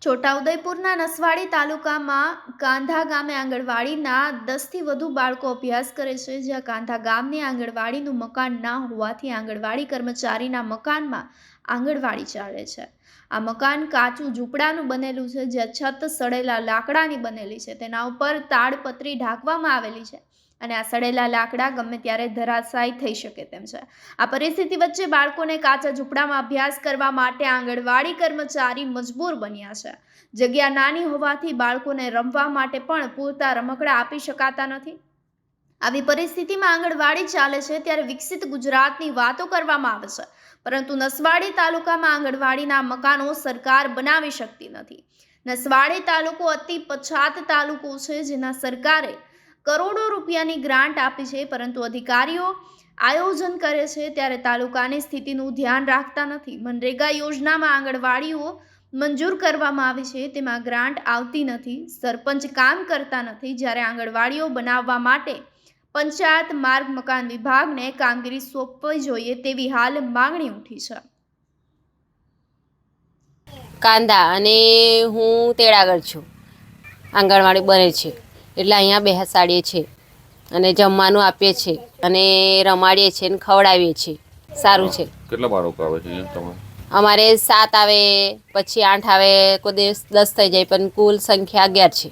છોટાઉદેપુરના નસવાડી તાલુકામાં કાંધા ગામે આંગણવાડીના 10થી વધુ બાળકો અભ્યાસ કરે છે. જ્યાં કાંધા ગામની આંગણવાડીનું મકાન ના હોવાથી આંગણવાડી કર્મચારીના મકાનમાં આંગણવાડી ચાલે છે. આ મકાન કાચું ઝૂંપડાનું બનેલું છે, જ્યાં છત સડેલા લાકડાની બનેલી છે. તેના ઉપર તાડપત્રી ઢાંકવામાં આવેલી છે અને આ સડેલા લાકડા ગમે ત્યારે ધરાશાયી થઈ શકે તેમ છે. આ પરિસ્થિતિ વચ્ચે બાળકોને કાચા ઝૂંપડામાં અભ્યાસ કરવા માટે આંગણવાડી કર્મચારી મજબૂર બન્યા છે. જગ્યા નાની હોવાથી બાળકોને રમવા માટે પણ પૂરતા રમકડા આપી શકાતા નથી. આવી પરિસ્થિતિમાં આંગણવાડી ચાલે છે ત્યારે વિકસિત ગુજરાતની વાતો કરવામાં આવે છે, પરંતુ નસવાડી તાલુકામાં આંગણવાડીના મકાનો સરકાર બનાવી શકતી નથી. નસવાડી તાલુકો અતિ પછાત તાલુકો છે, જેના સરકારે કરોડો રૂપિયાની ગ્રાન્ટ આપી છે, પરંતુ અધિકારીઓ આયોજન કરે છે ત્યારે તાલુકાની સ્થિતિનું ધ્યાન રાખતા નથી. મનરેગા યોજનામાં આંગણવાડીઓ મંજૂર કરવામાં આવી છે, તેમાં ગ્રાન્ટ આવતી નથી. સરપંચ કામ કરતા નથી, જ્યારે આંગણવાડીઓ બનાવવા માટે પંચાયત માર્ગ મકાન વિભાગને કામગીરી સોંપવી જોઈએ તેવી હાલ માંગણી ઉઠી છે. કાંદા અને હું તેડાગર છું. આંગણવાડી બને છે એટલે અહીંયા બેસાડીએ છીએ અને જમવાનું આપીએ છીએ અને રમાડીએ છીએ અને ખવડાવીએ છીએ. સારું છે. કેટલા બાળકો આવે છે તમારે? અમારે 7 આવે, પછી 8 આવે, કોઈ દિવસ 10 થઈ જાય, પણ કુલ સંખ્યા 11 છે.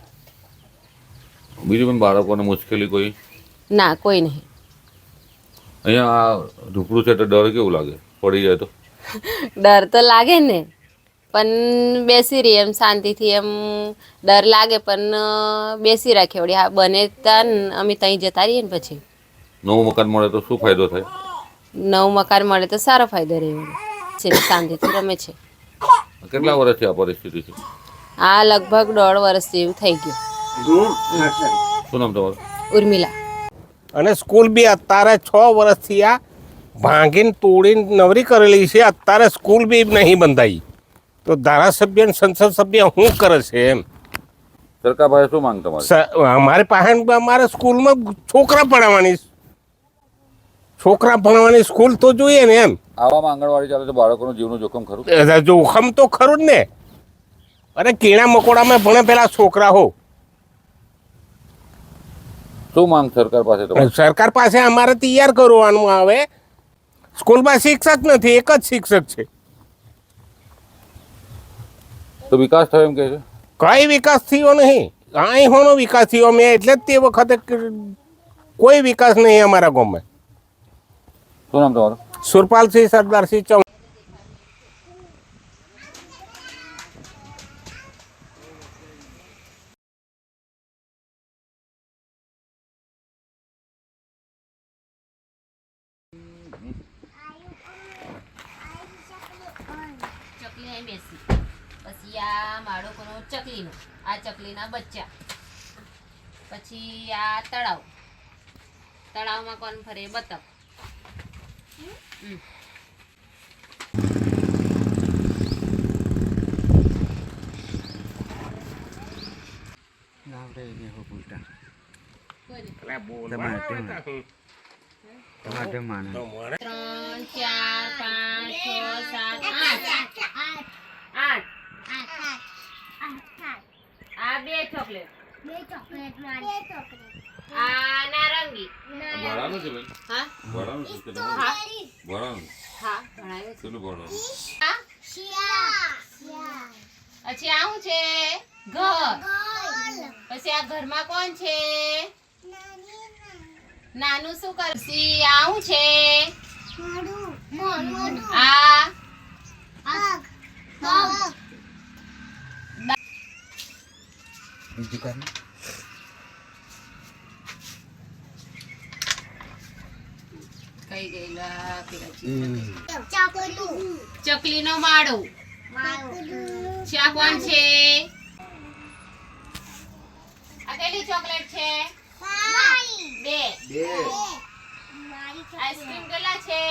બીજું પણ બાળકોને મુશ્કેલી કોઈ? ના, કોઈ નહીં. અહીંયા આ ઝૂંપડું છે તો ડર કેવું લાગે પડી જાય તો? ડર તો લાગે ને, પણ બેસી રહીએ એમ શાંતિથી. એમ ડર લાગે પણ બેસી રાખીએ. વળી હા બને ત્યાં અમે ત્યાં જતા રહીએ ને પછી. નવું મકાન મળે તો શું ફાયદો થાય? નવું મકાન મળે તો સારો ફાયદો રહે છે. શાંતિથી રમે છે. કેટલા વર્ષથી આ પરિસ્થિતિ છે? આ લગભગ 1.5 વર્ષ જેવું થઈ ગયું. શું નામ તમારું? ઉર્મિલા. અને સ્કૂલ બી અત્યારે 6 વર્ષથી આ ભાંગીને તોડીને નવરી કરેલી છે. અત્યારે સ્કૂલ બી નહીં બંધાઈ, તો ધારાસભ્ય અને સંસદ સભ્ય શું કરે છે એમ? સરકાર પાસે શું માંગ તમારી? અમારી પાસે અમારે સ્કૂલમાં છોકરા ભણવાની સ્કૂલ તો જોઈએ ને એમ. આવામાં આંગણવાડી ચાલે તો બાળકોનું જીવનું જોખમ ખરું? જોખમ તો ખરું જ ને. અરે કીણા મકોડામાં ભણે પેલા છોકરા હો. શું માંગ સરકાર પાસે તમારી? સરકાર પાસે અમારે તૈયાર કરવાનું આવે. સ્કૂલમાં શિક્ષક નથી, એક જ શિક્ષક છે. તો વિકાસ થયો એમ કે છે? કઈ વિકાસ થયો નહીં. અહીં હોનો વિકાસ થયો. મેં એટલે જ તે વખતે કોઈ વિકાસ નહીં અમારા ગામમાં. શું નામ તમારું? સુરપાલસિંહ સરદારસિંહ ચૌહાણ. ચકલી અહીં બેસી, પછી આ બાળકોનો ચકલીનો, આ ચકલીના બચ્ચા, પછી આ તળાવ, તળાવમાં કોણ ફરે? બતક. ત્રણ, ચાર, પાંચ, છ, સાત, આઠ. આ 2 ચોકલેટ. આ નારંગી. ભણાનું છે બેન? હા ભણાનું છે કે હા ભણાનું? હા ભણાવ્યું છે. કેટલું ભણાનું? પછી આ શું છે? ઘર. પછી આ ઘરમાં કોણ છે? નાનું શું કરે? પછી આ શું છે? આ કઈ ગયેલા ચકલીનો માળો. ચા કોણ છે? આ કેટલી ચોકલેટ છે? 2. આઈસ્ક્રીમ કેટલા છે?